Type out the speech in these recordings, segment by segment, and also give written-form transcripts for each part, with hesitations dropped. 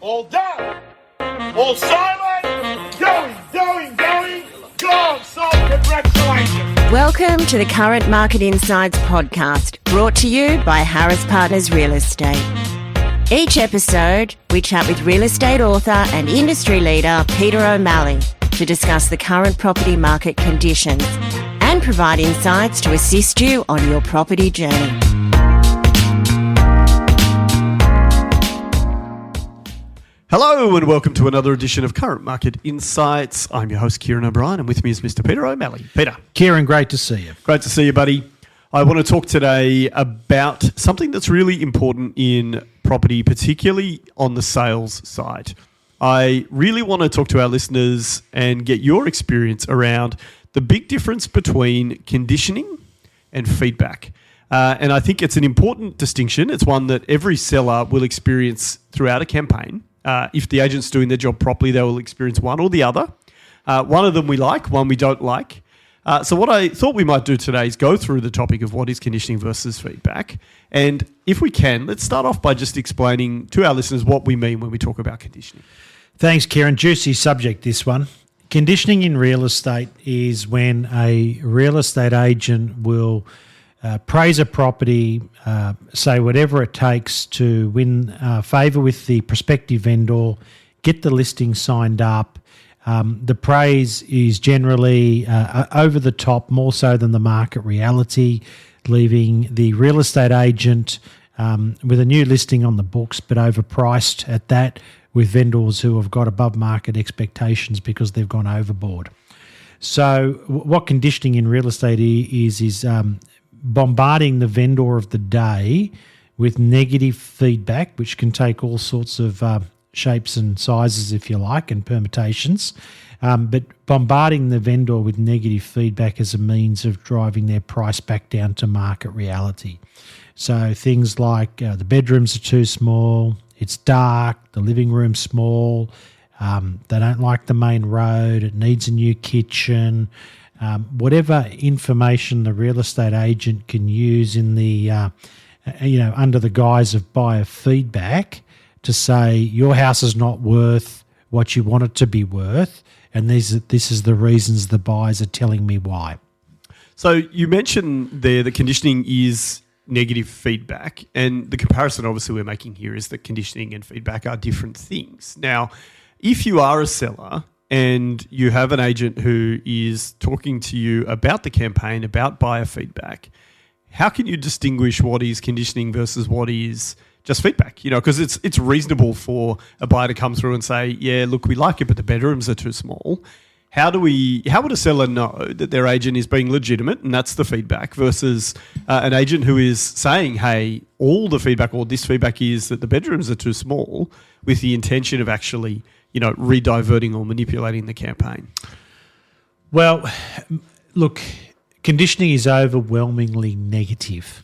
All done. All silent. Going. Gone. So congratulations. Welcome to the Current Market Insights podcast, brought to you by Harris Partners Real Estate. Each episode, we chat with real estate author and industry leader Peter O'Malley to discuss the current property market conditions and provide insights to assist you on your property journey. Hello and welcome to another edition of Current Market Insights. I'm your host, Ciaran O'Brien, and with me is Mr. Peter O'Malley. Peter. Ciaran, great to see you. Great to see you, buddy. I want to talk today about something that's really important in property, particularly on the sales side. I really want to talk to our listeners and get your experience around the big difference between conditioning and feedback. And I think it's an important distinction. It's one that every seller will experience throughout a campaign. If the agent's doing their job properly, they will experience one or the other. One of them we like, one we don't like. So what I thought we might do today is go through the topic of what is conditioning versus feedback. And if we can, let's start off by just explaining to our listeners what we mean when we talk about conditioning. Thanks, Ciaran. Juicy subject, this one. Conditioning in real estate is when a real estate agent will praise a property, say whatever it takes to win favour with the prospective vendor, get the listing signed up. The praise is generally over the top, more so than the market reality, leaving the real estate agent with a new listing on the books, but overpriced at that, with vendors who have got above market expectations because they've gone overboard. So what conditioning in real estate is bombarding the vendor of the day with negative feedback, which can take all sorts of shapes and sizes, if you like, and permutations. But bombarding the vendor with negative feedback as a means of driving their price back down to market reality. So things like the bedrooms are too small, it's dark, the living room's small, they don't like the main road, it needs a new kitchen. Whatever information the real estate agent can use in the, under the guise of buyer feedback to say your house is not worth what you want it to be worth, and this is the reasons the buyers are telling me why. So you mentioned there that conditioning is negative feedback, and the comparison obviously we're making here is that conditioning and feedback are different things. Now, if you are a seller and you have an agent who is talking to you about the campaign, about buyer feedback, how can you distinguish what is conditioning versus what is just feedback? Because it's reasonable for a buyer to come through and say, yeah, look, we like it, but the bedrooms are too small. How would a seller know that their agent is being legitimate, and that's the feedback, versus an agent who is saying, hey, all the feedback or this feedback is that the bedrooms are too small, with the intention of actually re-diverting or manipulating the campaign? Well, look, conditioning is overwhelmingly negative.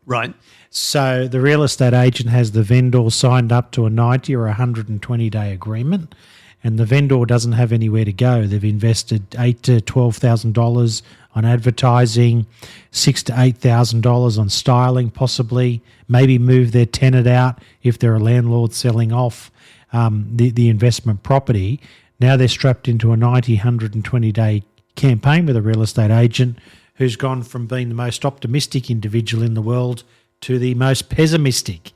Right. So the real estate agent has the vendor signed up to a 90 or 120-day agreement, and the vendor doesn't have anywhere to go. They've invested $8,000 to $12,000 on advertising, $6,000 to $8,000 on styling, possibly, maybe move their tenant out if they're a landlord selling off the investment property. Now they're strapped into a 90, 120-day campaign with a real estate agent who's gone from being the most optimistic individual in the world to the most pessimistic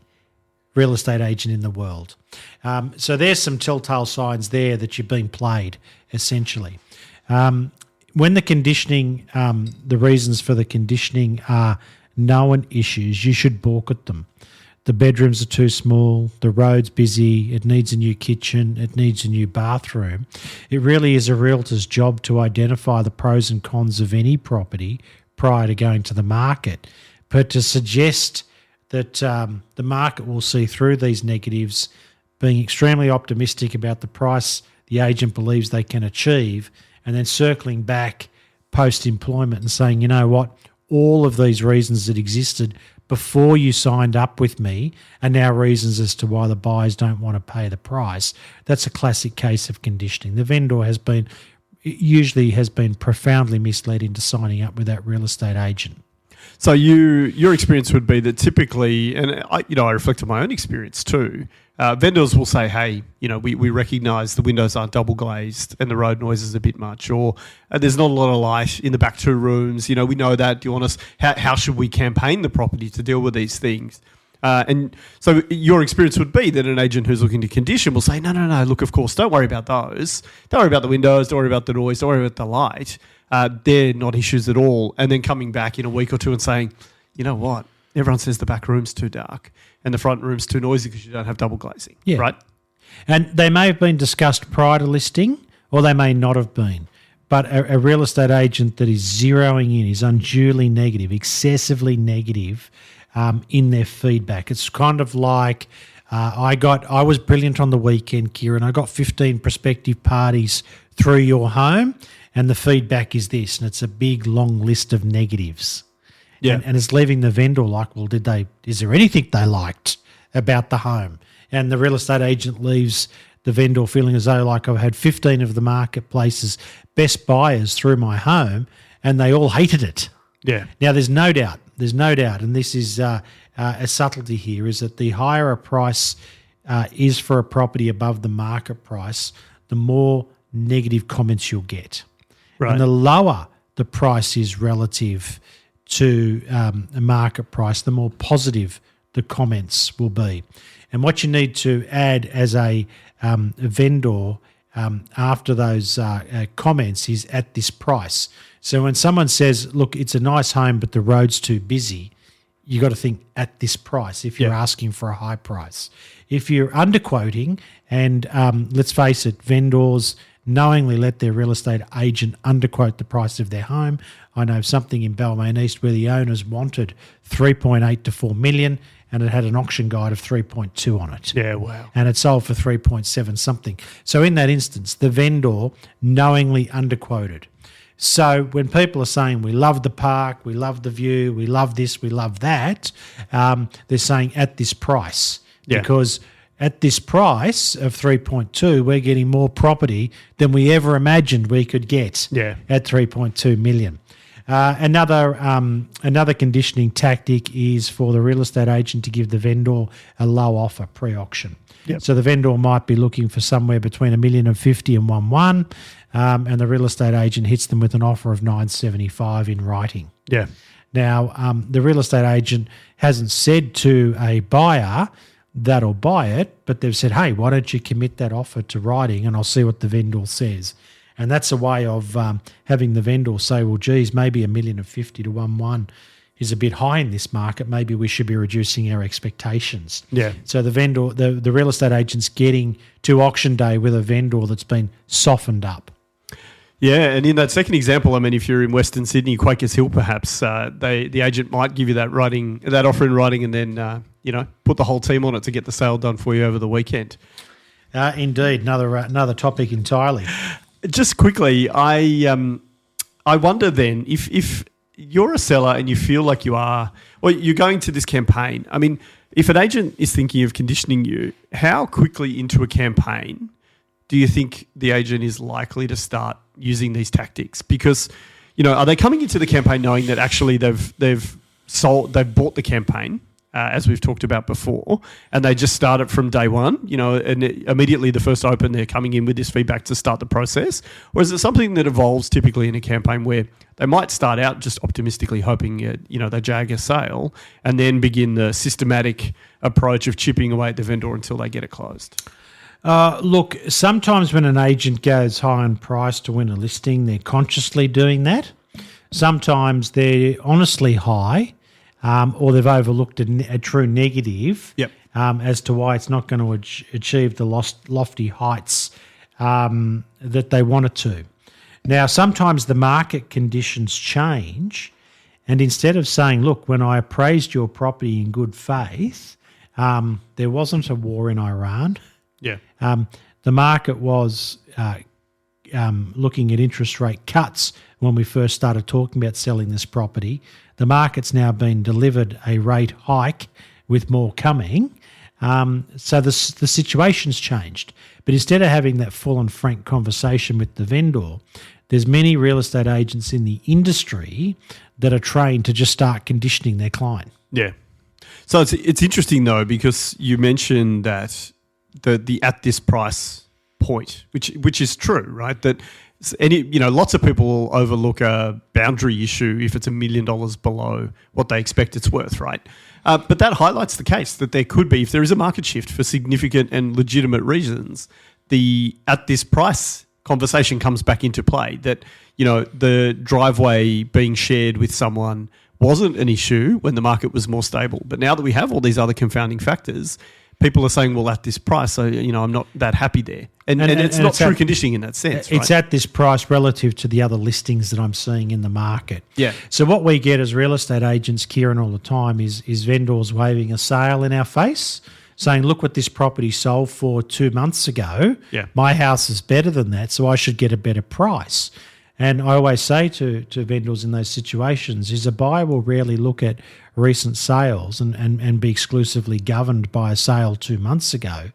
real estate agent in the world. So there's some telltale signs there that you're being played, essentially. When the conditioning, the reasons for the conditioning are known issues, you should balk at them. The bedrooms are too small, the road's busy, it needs a new kitchen, it needs a new bathroom. It really is a realtor's job to identify the pros and cons of any property prior to going to the market. But to suggest that the market will see through these negatives, being extremely optimistic about the price the agent believes they can achieve, and then circling back post-employment and saying, you know what, all of these reasons that existed before you signed up with me are now reasons as to why the buyers don't want to pay the price. That's a classic case of conditioning. The vendor usually has been profoundly misled into signing up with that real estate agent. So your experience would be that typically, and I reflect on my own experience too. Vendors will say, "Hey, we recognise the windows aren't double glazed and the road noise is a bit much, or there's not a lot of light in the back 2 rooms. We know that. Do you want us? How should we campaign the property to deal with these things?" And so your experience would be that an agent who's looking to condition will say, no, look, of course, don't worry about those. Don't worry about the windows. Don't worry about the noise. Don't worry about the light. They're not issues at all. And then coming back in a week or two and saying, you know what? Everyone says the back room's too dark and the front room's too noisy because you don't have double glazing, right? And they may have been discussed prior to listing or they may not have been. But a real estate agent that is zeroing in is unduly negative, excessively negative in their feedback. It's kind of like I was brilliant on the weekend, Ciaran. I got 15 prospective parties through your home and the feedback is this, and it's a big, long list of negatives. Yeah. And it's leaving the vendor like, well, is there anything they liked about the home? And the real estate agent leaves the vendor feeling as though like I've had 15 of the marketplace's best buyers through my home and they all hated it. Yeah. Now, there's no doubt, and this is a subtlety here, is that the higher a price is for a property above the market price, the more negative comments you'll get. Right. And the lower the price is relative to a market price, the more positive the comments will be. And what you need to add as a vendor after those comments is at this price. So when someone says, look, it's a nice home, but the road's too busy, you got to think at this price if you're asking for a high price. If you're underquoting, and let's face it, vendors knowingly let their real estate agent underquote the price of their home. I know something in Balmain East where the owners wanted 3.8 to 4 million and it had an auction guide of 3.2 on it. Yeah, wow. And it sold for 3.7 something. So in that instance, the vendor knowingly underquoted. So when people are saying we love the park, we love the view, we love this, we love that, they're saying at this price. Yeah. Because at this price of 3.2, we're getting more property than we ever imagined we could get at 3.2 million. Another conditioning tactic is for the real estate agent to give the vendor a low offer pre-auction. Yep. So the vendor might be looking for somewhere between $1,050,000 and 1.1, and the real estate agent hits them with an offer of $975 in writing. Yeah. Now, the real estate agent hasn't said to a buyer that'll buy it, but they've said, hey, why don't you commit that offer to writing and I'll see what the vendor says. And that's a way of having the vendor say, well, geez, maybe $1,050,000 to 1.1 is a bit high in this market. Maybe we should be reducing our expectations. Yeah. So the vendor, the real estate agent's getting to auction day with a vendor that's been softened up. Yeah, and in that second example, I mean, if you're in Western Sydney, Quakers Hill, perhaps the agent might give you that offer in writing, and then put the whole team on it to get the sale done for you over the weekend. Indeed, another topic entirely. Just quickly, I wonder then if you're a seller and you feel like you're going to this campaign. I mean, if an agent is thinking of conditioning you, how quickly into a campaign do you think the agent is likely to start using these tactics? Because, are they coming into the campaign knowing that actually they've bought the campaign, as we've talked about before, and they just start it from day one, and immediately the first open, they're coming in with this feedback to start the process? Or is it something that evolves typically in a campaign where they might start out just optimistically hoping, they jag a sale, and then begin the systematic approach of chipping away at the vendor until they get it closed? Look, sometimes when an agent goes high in price to win a listing, they're consciously doing that. Sometimes they're honestly high, or they've overlooked a true negative as to why it's not going to achieve the lofty heights that they want it to. Now, sometimes the market conditions change, and instead of saying, look, when I appraised your property in good faith, there wasn't a war in Iran. Yeah. The market was looking at interest rate cuts when we first started talking about selling this property. The market's now been delivered a rate hike with more coming. So the situation's changed. But instead of having that full and frank conversation with the vendor, there's many real estate agents in the industry that are trained to just start conditioning their client. Yeah. So it's interesting though, because you mentioned that the at this price point, which is true, right? That lots of people overlook a boundary issue if it's $1 million below what they expect it's worth, right? But that highlights the case that there could be, if there is a market shift for significant and legitimate reasons, the at this price conversation comes back into play. That, the driveway being shared with someone wasn't an issue when the market was more stable. But now that we have all these other confounding factors, people are saying, well, at this price, so, I'm not that happy there. And it's not true conditioning in that sense, It's right? at this price relative to the other listings that I'm seeing in the market. Yeah. So what we get as real estate agents, Ciaran, all the time is vendors waving a sale in our face, saying, look what this property sold for 2 months ago. Yeah. My house is better than that, so I should get a better price. And I always say to vendors in those situations is a buyer will rarely look at recent sales and be exclusively governed by a sale 2 months ago.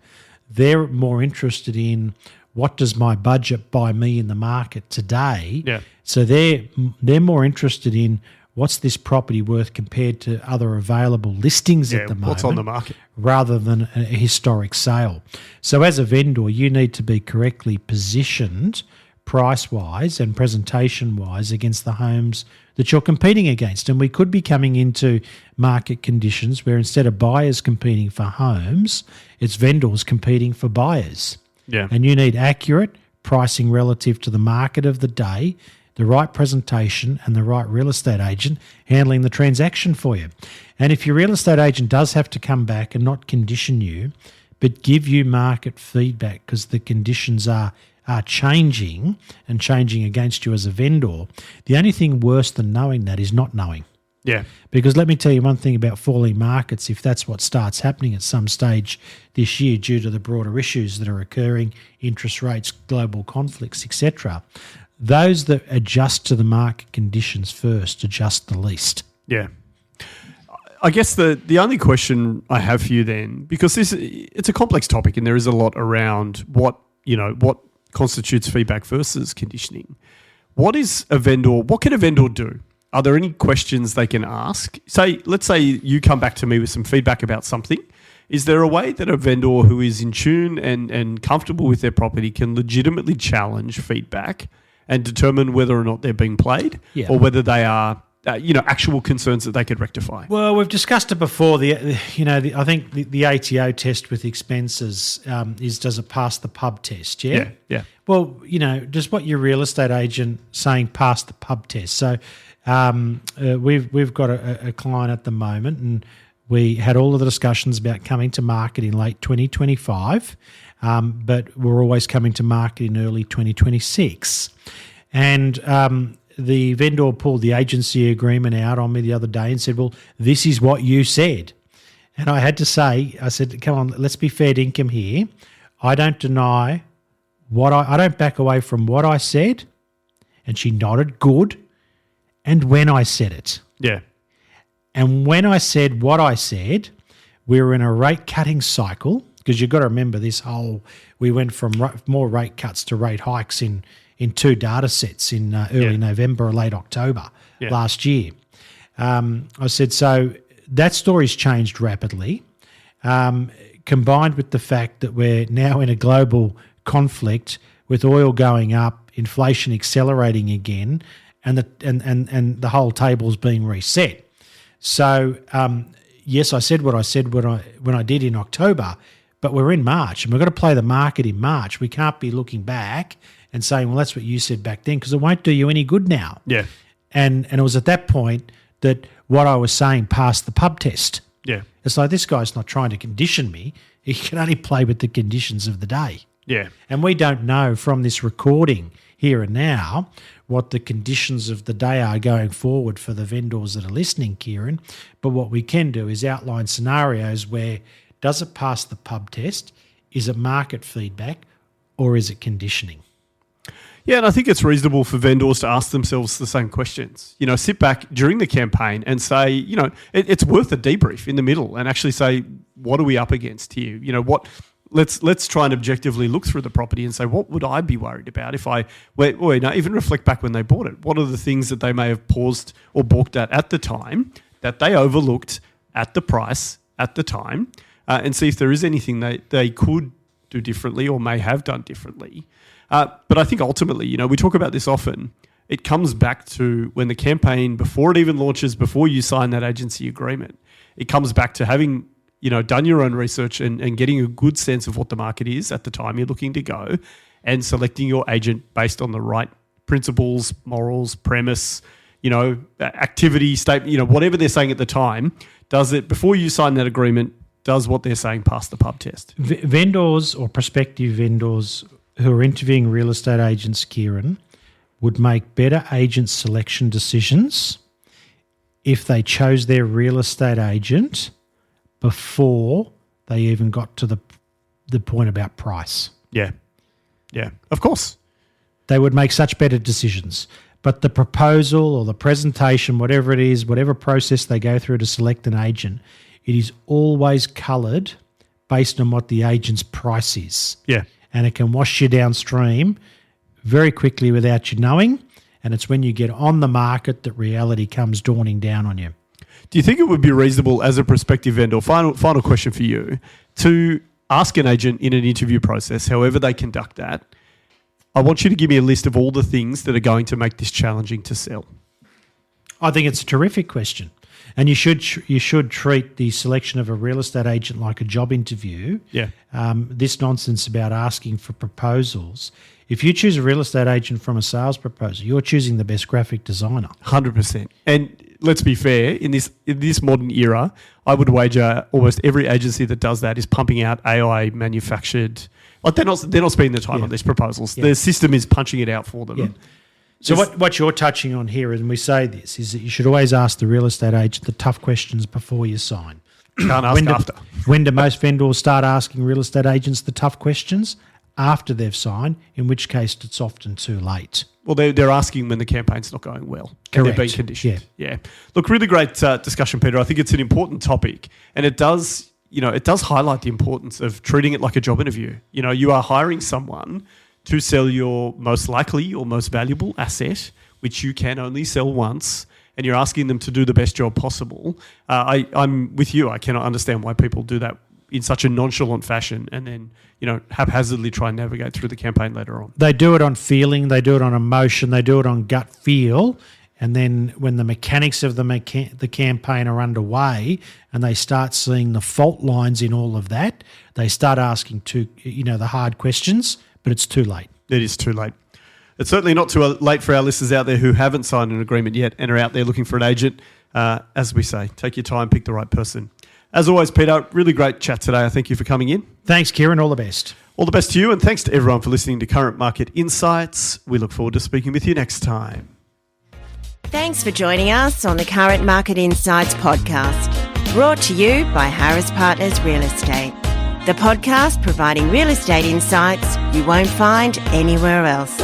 They're more interested in what does my budget buy me in the market today. Yeah. So they're more interested in what's this property worth compared to other available listings at the moment. What's on the market. Rather than a historic sale. So as a vendor, you need to be correctly positioned price-wise and presentation-wise against the homes that you're competing against. And we could be coming into market conditions where instead of buyers competing for homes, it's vendors competing for buyers. Yeah. And you need accurate pricing relative to the market of the day, the right presentation and the right real estate agent handling the transaction for you. And if your real estate agent does have to come back and not condition you, but give you market feedback because the conditions are changing and changing against you as a vendor, the only thing worse than knowing that is not knowing. Yeah. Because let me tell you one thing about falling markets, if that's what starts happening at some stage this year due to the broader issues that are occurring, interest rates, global conflicts, etc., those that adjust to the market conditions first adjust the least. Yeah. I guess the only question I have for you then, because it's a complex topic and there is a lot around what constitutes feedback versus conditioning. What can a vendor do? Are there any questions they can ask? Let's say you come back to me with some feedback about something. Is there a way that a vendor who is in tune and comfortable with their property can legitimately challenge feedback and determine whether or not they're being played, or whether they are actual concerns that they could rectify? Well, we've discussed it before. I think the ATO test with expenses is, does it pass the pub test? Yeah. Yeah. Well, just what your real estate agent saying pass the pub test. So we've got a client at the moment, and we had all of the discussions about coming to market in late 2025, but we're always coming to market in early 2026, and the vendor pulled the agency agreement out on me the other day and said, well, this is what you said. And I had to say, I said, come on, let's be fair dinkum here. I don't deny I don't back away from what I said. And she nodded good. And when I said it. Yeah. And when I said what I said, we were in a rate cutting cycle, because you've got to remember we went from more rate cuts to rate hikes in 2 data sets in early November or late October last year. I said, so that story's changed rapidly, combined with the fact that we're now in a global conflict with oil going up, inflation accelerating again, and the whole table's being reset. So, yes, I said what I said when I did in October, but we're in March and we've got to play the market in March. We can't be looking back and saying, well, that's what you said back then, because it won't do you any good now. Yeah. And it was at that point that what I was saying passed the pub test. Yeah. It's like, this guy's not trying to condition me. He can only play with the conditions of the day. Yeah. And we don't know from this recording here and now what the conditions of the day are going forward for the vendors that are listening, Ciaran. But what we can do is outline scenarios where, does it pass the pub test? Is it market feedback? Or is it conditioning? Yeah, and I think it's reasonable for vendors to ask themselves the same questions. Sit back during the campaign and say, it's worth a debrief in the middle and actually say, what are we up against here? let's try and objectively look through the property and say, what would I be worried about if even reflect back when they bought it? What are the things that they may have paused or balked at the time that they overlooked at the price at the time, and see if there is anything they could do differently or may have done differently. But I think ultimately, we talk about this often. It comes back to when the campaign, before it even launches, before you sign that agency agreement, it comes back to having done your own research and getting a good sense of what the market is at the time you're looking to go, and selecting your agent based on the right principles, morals, premise, activity, statement, whatever they're saying at the time. Does it, before you sign that agreement, does what they're saying pass the pub test? Vendors or prospective vendors who are interviewing real estate agents, Ciaran, would make better agent selection decisions if they chose their real estate agent before they even got to the point about price. Yeah, of course. They would make such better decisions. But the proposal or the presentation, whatever it is, whatever process they go through to select an agent, it is always coloured based on what the agent's price is. Yeah. And it can wash you downstream very quickly without you knowing. And it's when you get on the market that reality comes dawning down on you. Do you think it would be reasonable as a prospective vendor, final question for you, to ask an agent in an interview process, however they conduct that, I want you to give me a list of all the things that are going to make this challenging to sell? I think it's a terrific question. And you should treat the selection of a real estate agent like a job interview. Yeah. This nonsense about asking for proposals. If you choose a real estate agent from a sales proposal, you're choosing the best graphic designer. 100%. And let's be fair, in this modern era, I would wager almost every agency that does that is pumping out AI manufactured. Like they're not spending the time on these proposals. The system is punching it out for them. Yeah. So what you're touching on here, and we say this, is that you should always ask the real estate agent the tough questions before you sign. Can't ask after. When do most vendors start asking real estate agents the tough questions? After they've signed, in which case it's often too late. Well, they're asking when the campaign's not going well. Correct. And they're being conditioned. Yeah. Look, really great discussion, Peter. I think it's an important topic, and it does highlight the importance of treating it like a job interview. You are hiring someone to sell your most likely or most valuable asset, which you can only sell once, and you're asking them to do the best job possible. I'm with you. I cannot understand why people do that in such a nonchalant fashion and then, haphazardly try and navigate through the campaign later on. They do it on feeling, they do it on emotion, they do it on gut feel. And then when the mechanics of the campaign are underway and they start seeing the fault lines in all of that, they start asking the hard questions, but it's too late. It is too late. It's certainly not too late for our listeners out there who haven't signed an agreement yet and are out there looking for an agent. As we say, take your time, pick the right person. As always, Peter, really great chat today. I thank you for coming in. Thanks, Ciaran. All the best. All the best to you, and thanks to everyone for listening to Current Market Insights. We look forward to speaking with you next time. Thanks for joining us on the Current Market Insights podcast, brought to you by Harris Partners Real Estate, the podcast providing real estate insights you won't find anywhere else.